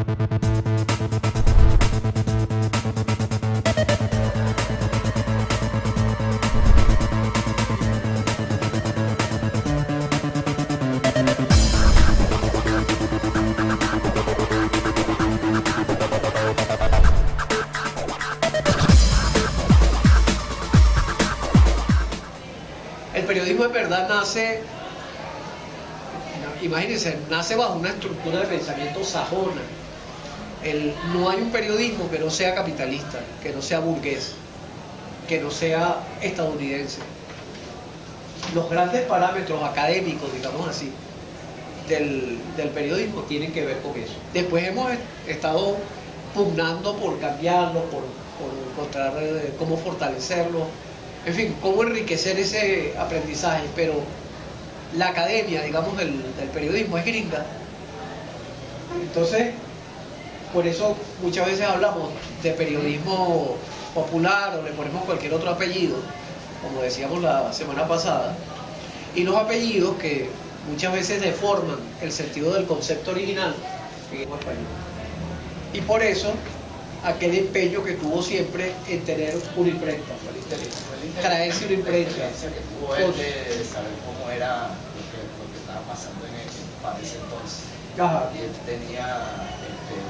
El periodismo en verdad nace, imagínense, nace bajo una estructura de pensamiento sajona. No hay un periodismo que no sea capitalista, que no sea burgués, que no sea estadounidense. Los grandes parámetros académicos, digamos así, del periodismo tienen que ver con eso. Después hemos estado pugnando por cambiarlo, por encontrar cómo fortalecerlo, en fin, cómo enriquecer ese aprendizaje, pero la academia, digamos, del periodismo es gringa. Entonces, por eso muchas veces hablamos de periodismo popular o le ponemos cualquier otro apellido, como decíamos la semana pasada, y los apellidos que muchas veces deforman el sentido del concepto original en español. Y por eso, aquel empeño que tuvo siempre en tener una imprenta, traerse una imprenta. Que tuvo él de saber cómo era lo que estaba pasando para ese entonces. Ajá. Y él tenía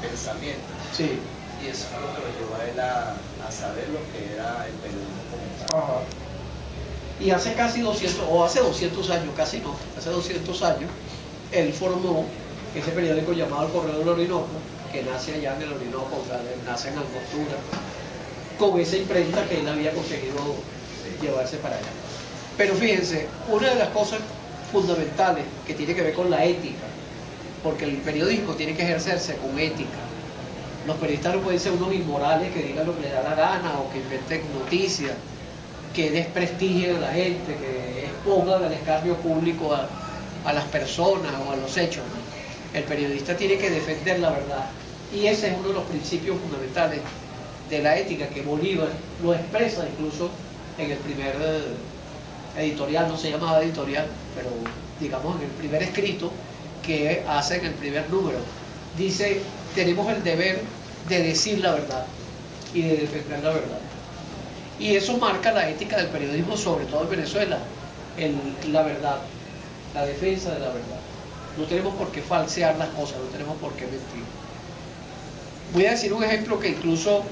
pensamiento. Sí. Y eso fue lo que lo llevó a él a saber lo que era el periodismo como tal. Ajá. Y hace casi 200, o hace 200 años, casi no, hace 200 años, él formó ese periódico llamado El Correo del Orinoco, que nace allá en el Orinoco, o sea, nace en Angostura, con esa imprenta que él había conseguido llevarse para allá. Pero fíjense, una de las cosas fundamentales que tiene que ver con la ética, porque el periodismo tiene que ejercerse con ética. Los periodistas no pueden ser unos inmorales que digan lo que les da la gana o que inventen noticias, que desprestigien a la gente, que expongan al escarnio público a las personas o a los hechos. El periodista tiene que defender la verdad. Y ese es uno de los principios fundamentales de la ética que Bolívar lo expresa incluso en el primer editorial, no se llamaba editorial, pero digamos en el primer escrito que hace en el primer número. Dice, tenemos el deber de decir la verdad y de defender la verdad. Y eso marca la ética del periodismo, sobre todo en Venezuela, la verdad, la defensa de la verdad. No tenemos por qué falsear las cosas, no tenemos por qué mentir. Voy a decir un ejemplo que incluso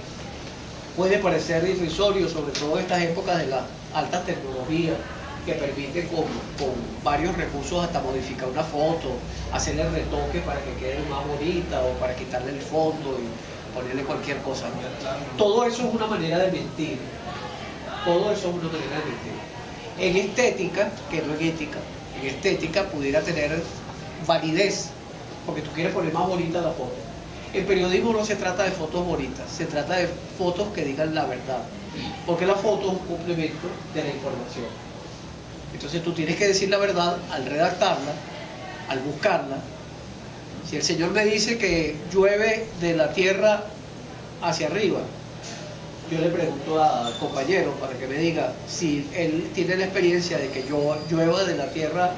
puede parecer irrisorio, sobre todo en estas épocas de la alta tecnología, que permite con varios recursos hasta modificar una foto, hacerle retoques para que quede más bonita o para quitarle el fondo y ponerle cualquier cosa. Todo eso es una manera de mentir. Todo eso es una manera de mentir. En estética, que no en ética, en estética pudiera tener validez, porque tú quieres poner más bonita la foto. En periodismo no se trata de fotos bonitas, se trata de fotos que digan la verdad, porque la foto es un complemento de la información. Entonces tú tienes que decir la verdad al redactarla, al buscarla. Si el Señor me dice que llueve de la tierra hacia arriba, yo le pregunto al compañero para que me diga si él tiene la experiencia de que yo llueva de la tierra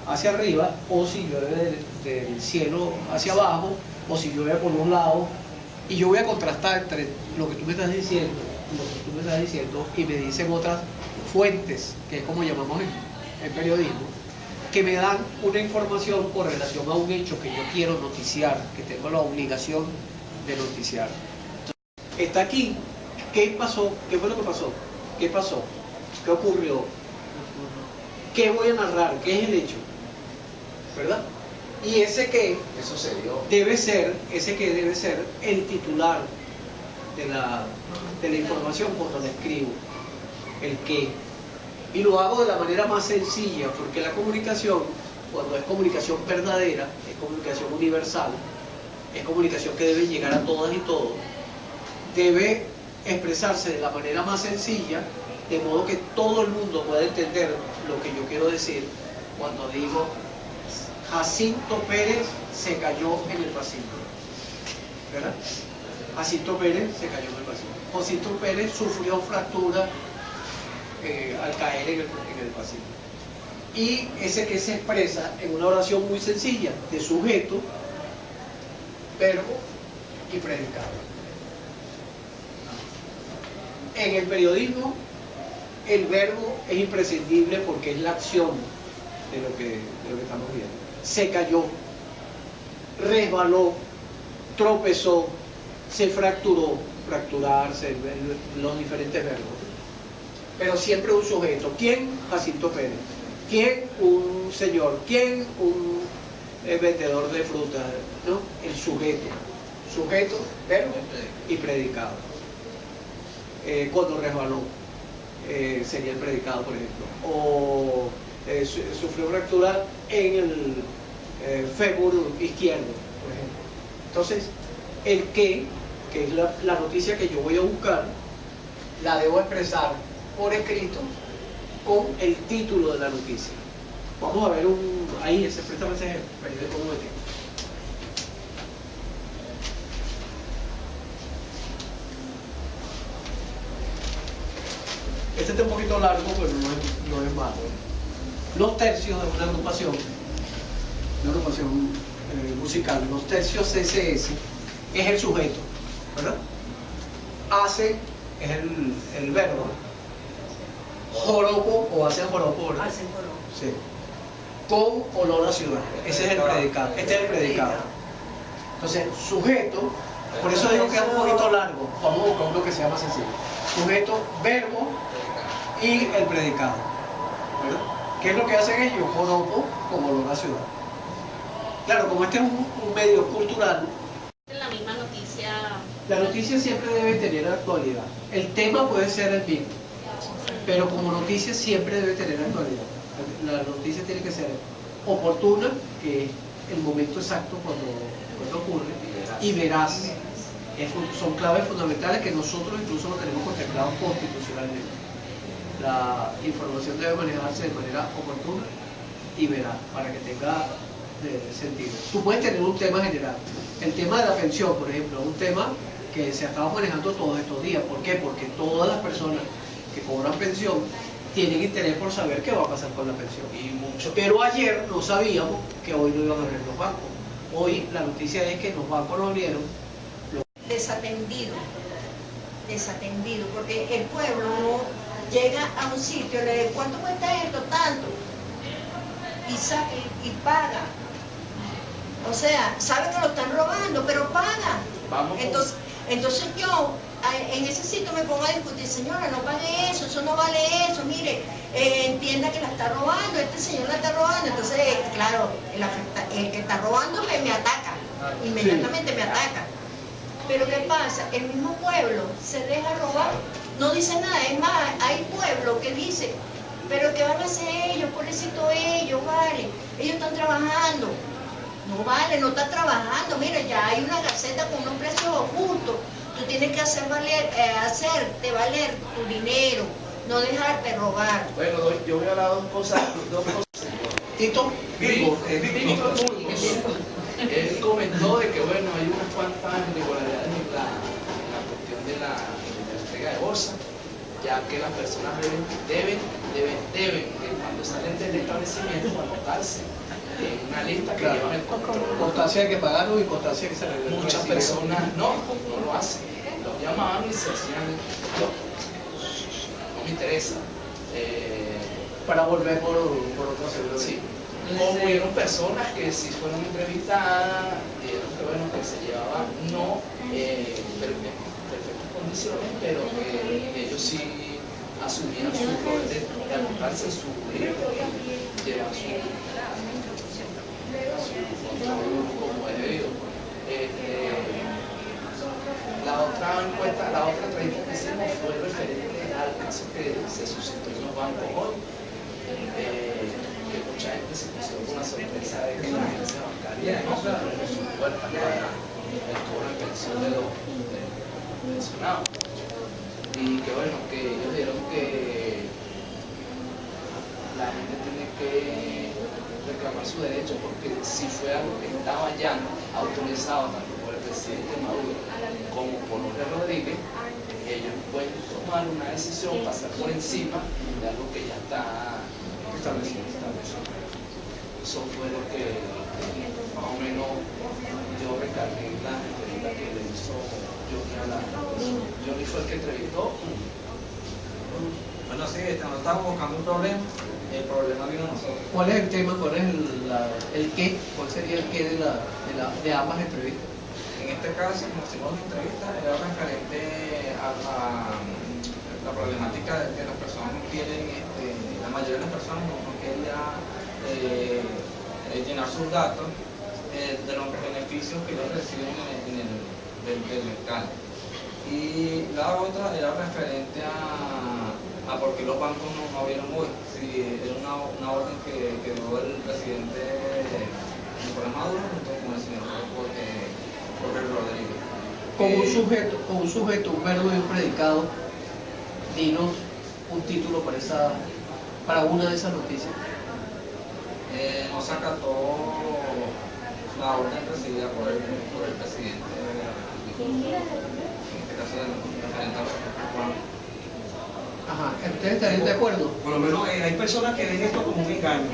hacia arriba o si llueve del cielo hacia abajo o si llueve por un lado, y yo voy a contrastar entre lo que tú me estás diciendo y lo que tú me estás diciendo y me dicen otras fuentes, que es como llamamos en periodismo, que me dan una información con relación a un hecho que yo quiero noticiar, que tengo la obligación de noticiar. Entonces, está aquí. ¿Qué pasó? ¿Qué fue lo que pasó? ¿Qué pasó? ¿Qué ocurrió? ¿Qué voy a narrar? ¿Qué es el hecho? ¿Verdad? Y ese que debe ser el titular de la información cuando la escribo. El qué. Y lo hago de la manera más sencilla, porque la comunicación, cuando es comunicación verdadera, es comunicación universal, es comunicación que debe llegar a todas y todos, debe expresarse de la manera más sencilla, de modo que todo el mundo pueda entender lo que yo quiero decir cuando digo Jacinto Pérez se cayó en el pasillo, ¿verdad? Jacinto Pérez se cayó en el pasillo. Jacinto Pérez sufrió fractura al caer en el pasillo. Y ese que se expresa en una oración muy sencilla de sujeto, verbo y predicado. En el periodismo, el verbo es imprescindible porque es la acción de lo que estamos viendo. Se cayó, resbaló, tropezó, se fracturó, fracturarse, los diferentes verbos. Pero siempre un sujeto. ¿Quién? Jacinto Pérez. ¿Quién? Un señor. ¿Quién? Un vendedor de frutas. ¿No? El sujeto. Sujeto, verbo y predicado. Cuando resbaló, sería el predicado, por ejemplo. O sufrió fractura en el fémur izquierdo, por ejemplo. Entonces, el que es la noticia que yo voy a buscar, la debo expresar por escrito con el título de la noticia. Vamos a ver ahí, préstame ese periódico un momentito. Este está un poquito largo, pero no es malo. Los tercios de una agrupación musical, los tercios CSS, es el sujeto, ¿verdad? Hace es el verbo. Joropo o hacen joropo, ¿verdad? Hacen joropo. Sí. Con olor a ciudad. Ese es el predicado. Este es el predicado. Entonces, sujeto, por eso digo que es un poquito largo. Vamos a buscar uno que sea más sencillo. Sujeto, verbo y el predicado, ¿verdad? ¿Qué es lo que hacen ellos? Joropo con olor a ciudad. Claro, como este es un medio cultural, La misma noticia. la noticia siempre debe tener actualidad. El tema puede ser el mismo, pero como noticia siempre debe tener actualidad. La noticia tiene que ser oportuna, que es el momento exacto cuando ocurre, y veraz. Son claves fundamentales que nosotros incluso lo tenemos contemplado constitucionalmente. La información debe manejarse de manera oportuna y veraz, para que tenga sentido. Tú puedes tener un tema general. El tema de la pensión, por ejemplo, es un tema que se ha estado manejando todos estos días. ¿Por qué? Porque todas las personas que cobran pensión tienen interés por saber qué va a pasar con la pensión. Pero ayer no sabíamos que hoy no iban a abrir los bancos. Hoy la noticia es que los bancos lo abrieron. Desatendido, porque el pueblo no llega a un sitio, le dice, ¿cuánto cuesta esto? Tanto. Y paga. O sea, sabe que lo están robando, pero paga. Entonces yo en ese sitio me pongo a discutir, señora, no pague eso no vale eso, mire, entienda que la está robando, este señor la está robando. Entonces, claro, el que está robando me ataca, inmediatamente me ataca. Pero ¿qué pasa? El mismo pueblo se deja robar, no dice nada. Es más, hay pueblos que dicen, pero ¿qué van a hacer ellos? Pobrecito ellos, vale, ellos están trabajando. No vale, no está trabajando. Mira, ya hay una gaceta con unos precios justos. Tú tienes que hacerte valer tu dinero, no dejarte robar. Bueno, yo voy a hablar dos cosas. Tito, Víctor Burgos, él comentó de que bueno, hay unas cuantas irregularidades en la cuestión de la entrega de bolsa, ya que las personas deben cuando salen del establecimiento anotarse en una lista que llevan el control. Constancia de que pagaron y constancia de que se reveló. Muchas personas no lo hacen. Los llamaban y se hacían, no me interesa. Para volver por otro seguro. Sí. O hubieron personas que sí fueron entrevistadas, dijeron que bueno, que se llevaban no perfectas condiciones, pero que ellos sí asumían su rol de anotarse en su libro y llevar su control como es debido. La otra entrevista que hicimos fue referente al caso que se suscitó en los bancos hoy. Que mucha gente se puso con una sorpresa de que la agencia bancaria no abrió sus puertas para el cobro de pensión de los pensionados. Y que bueno, que ellos dijeron que la gente tiene que reclamar su derecho, porque si fue algo que estaba ya autorizado tanto por el presidente Maduro como por Jorge Rodríguez, ellos pueden tomar una decisión, pasar por encima de algo que ya está establecido. Eso fue lo que más o menos yo recargué la entrevista que le hice Johnny fue el que entrevistó. Bueno, sí, nosotros estábamos buscando un problema, el problema vino a nosotros. ¿Cuál es el tema? ¿Cuál es el qué? ¿Cuál sería el qué de ambas entrevistas? En este caso, como hicimos una entrevista, era referente a la problemática de que las personas no quieren, la mayoría de las personas no quieren ya llenar sus datos de los beneficios que ellos reciben del mercado. Y la otra era referente a por qué los bancos no abrieron hoy. Si era una orden que dio el presidente Nicolás Maduro junto con el señor Jorge Rodríguez. Como un sujeto, un verbo y un predicado, dinos un título para una de esas noticias. No se acató la orden recibida por el presidente de la República, en este caso del referente a los. Ajá, ¿ustedes estarían de acuerdo? Por lo menos hay personas que ven esto como un engaño.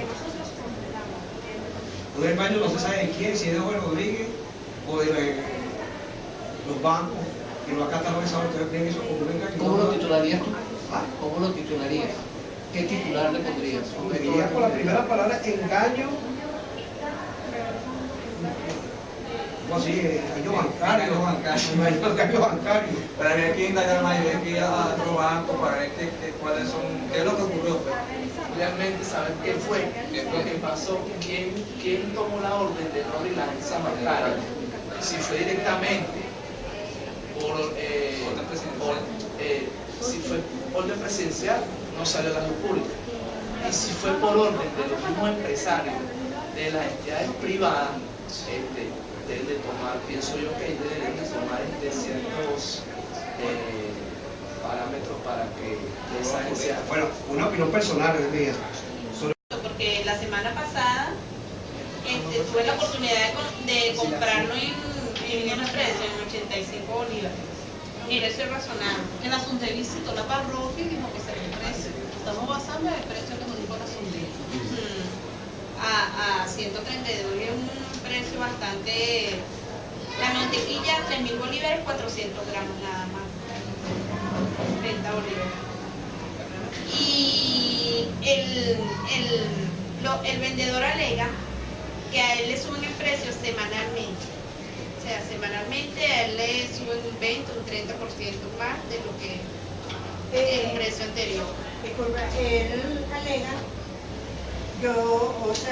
Un engaño no se sabe de quién, si es de Jorge Rodríguez o de los bancos, que no acatan esa orden. Ustedes ven eso como un engaño. ¿Cómo lo titularías tú? ¿Ah? ¿Cómo lo titularías? ¿Qué titular le pondrías? Me iría por la primera palabra, engaño. ¿Cómo así? Engaño bancario. Engaño bancario. Para ver quién da la mayoría que a otro banco, para ver cuáles son, qué es lo que ocurrió. Realmente saber qué fue, lo que pasó, quién tomó la orden de no abrir la agencia bancaria, si fue directamente si fue orden presidencial, no salió a la luz pública. Y si fue por orden de los mismos empresarios de las entidades privadas, deben de tomar, pienso yo que deben de tomar ciertos parámetros para que esa agencia... Bueno, una opinión personal es mía. Porque la semana pasada tuve la oportunidad de comprarlo en una precio, en 85 bolívares. Mira, eso es razonable. El asunto visitó la parroquia y dijo que se ve el precio. Estamos basando el precio que nos dijo la asunto. A 132 es un precio bastante... La mantequilla, 3.000 bolívares, 400 gramos nada más. 30 bolívares. Y el vendedor alega que a él le suben el precio semanalmente. O sea, semanalmente a él le suben un 20 o un 30% más de lo que el precio anterior. Disculpa, él alega,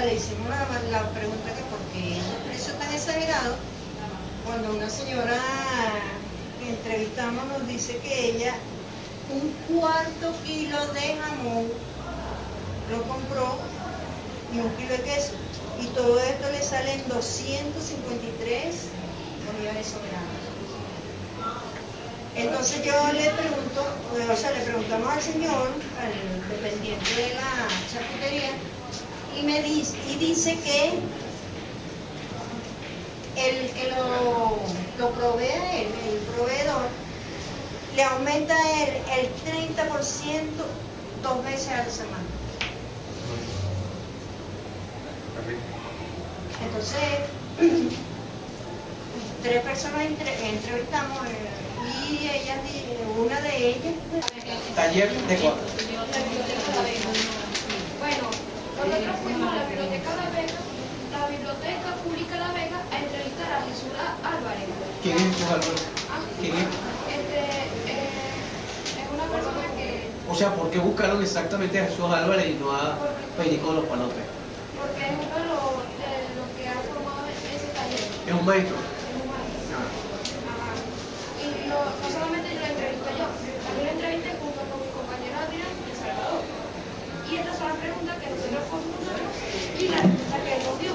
le hicimos la pregunta que por qué el precio tan exagerado, cuando una señora que entrevistamos nos dice que ella un cuarto kilo de jamón lo compró y un kilo de queso, y todo esto le sale en 253 bolívares soberanos. Entonces yo le pregunto, le preguntamos al señor, al dependiente de la charcutería, y dice que lo provee él, el proveedor, le aumenta el 30% 2 veces a la semana. Entonces, 3 personas entrevistamos y una de ellas... Taller de 4. Bueno, nosotros fuimos a la Biblioteca La Vega, la Biblioteca Pública La Vega, a entrevistar a Jesús Álvarez. ¿Quién es Jesús Álvarez? ¿Quién es? Es una persona que... O sea, ¿por qué buscaron exactamente a Jesús Álvarez y no a Perico de los Palotes? Porque es uno de los que ha formado ese taller. Es un maestro. Y no solamente lo entrevisté yo, también lo entrevisté junto con mi compañero Adrián de Salvador. Y estas son las preguntas que nosotros formulamos y la respuesta que él nos dio.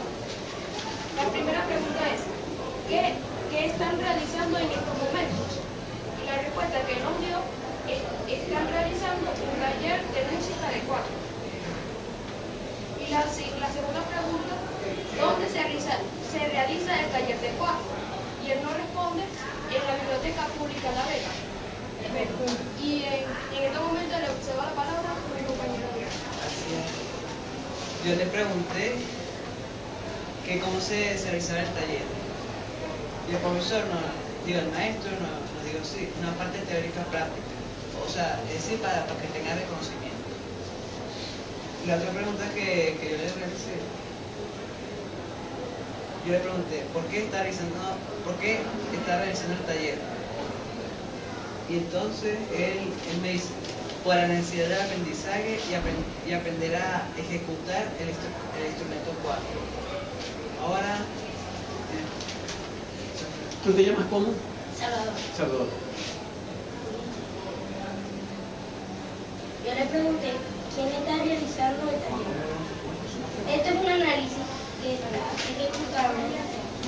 La primera pregunta es, ¿qué están realizando en estos momentos? Y la respuesta que él nos dio es, están realizando un taller de música de 4. Y la segunda pregunta, ¿dónde se realiza el taller de 4? Y él nos responde, en la Biblioteca Pública La Vega. Y en este momento le cedo la palabra a mi compañero. Yo le pregunté que cómo se realizaba el taller. Y el profesor digo, el maestro nos digo, sí, una parte teórica práctica. O sea, es decir, para que tenga reconocimiento. Y la otra pregunta que yo le realicé, yo le pregunté, ¿por qué está realizando el taller? Y entonces él me dice, por la necesidad del aprendizaje y aprender a ejecutar el instrumento 4. Ahora... ¿Tú te llamas cómo? Salvador. Salvador. Yo le pregunté, ¿quién está realizando el taller? Este es un análisis que está ejecutando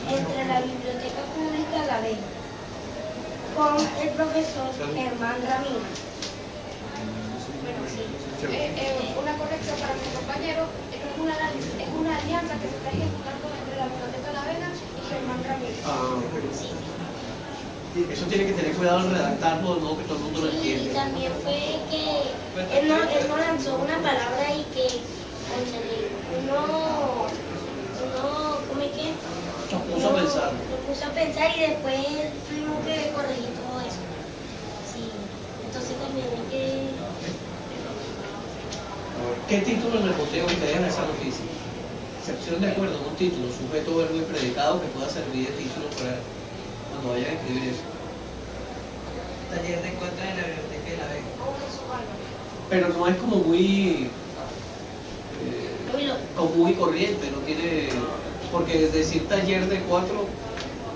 entre la Biblioteca Pública La Vega con el profesor Germán Ramírez. Una corrección para mi compañero, es una alianza que se está ejecutando entre la Biblioteca La Vega y Germán Ramírez. Eso tiene que tener cuidado al redactarlo, de modo que todo el mundo lo entiende. Y también fue que él no lanzó una palabra y que uno ¿cómo es que? Nos puso a pensar. Nos puso a pensar y después tuvimos que corregir todo eso. Sí, entonces también hay que... ¿Qué título en el conteo que dejan esa noticia? Se pusieron de acuerdo en un título, sujeto, verbo y predicado que pueda servir de título para cuando vayan a escribir eso. Taller de encuentro en la Biblioteca de La Vega. Pero no es como muy corriente, no tiene, porque decir taller de 4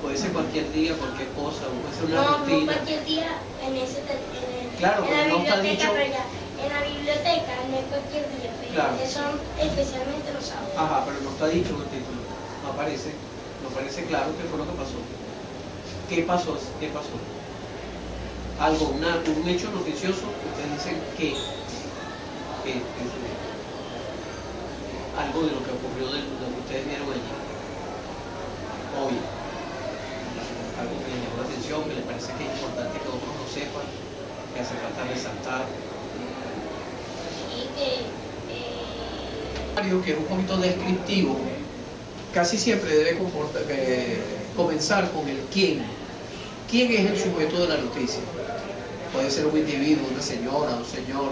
puede ser cualquier día, cualquier cosa, puede ser una rutina. No cualquier día en ese claro, en la no está dicho. En la biblioteca no es cualquier día, pero Claro. son especialmente los sábados. Ajá, pero no está dicho en el título, no aparece claro qué fue lo que pasó. ¿Qué pasó? Algo, un hecho noticioso, ustedes dicen que algo de lo que ocurrió de lo que ustedes vieron allí. Obvio. Algo que les llamó la atención, que les parece que es importante que otros lo sepan, que hace falta resaltar. Y Que es un poquito descriptivo, casi siempre debe comenzar con el quién. ¿Quién es el sujeto de la noticia? Puede ser un individuo, una señora, un señor,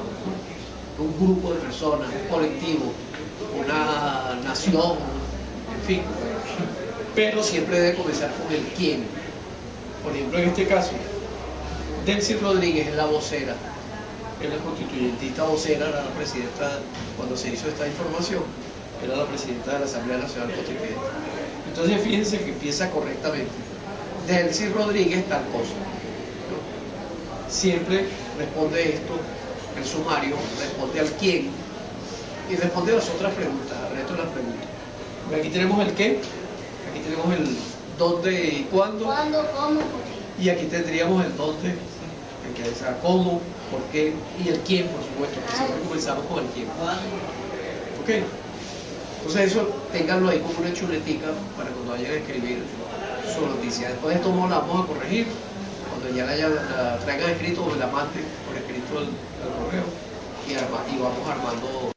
un grupo de personas, un colectivo, una nación, en fin. Pero siempre debe comenzar con el quién. Por ejemplo, en este caso, Delcy Rodríguez es la vocera, es la constituyentista vocera, era la presidenta, cuando se hizo esta información, era la presidenta de la Asamblea Nacional Constituyente. Entonces fíjense que empieza correctamente. Delcy Rodríguez tal cosa. Siempre responde esto, el sumario, responde al quién y responde a las otras preguntas, al resto de las preguntas. Aquí tenemos el qué, aquí tenemos el dónde y cuándo. ¿Cuándo, cómo, por qué? Y aquí tendríamos el dónde, el que es cómo, por qué y el quién, por supuesto, que siempre comenzamos con el quién. ¿Ok? Entonces eso, ténganlo ahí como una chuletica para cuando vayan a escribir su noticia. Después de esto la vamos a corregir, cuando ya la traigan escrito o la manden por escrito al correo y vamos armando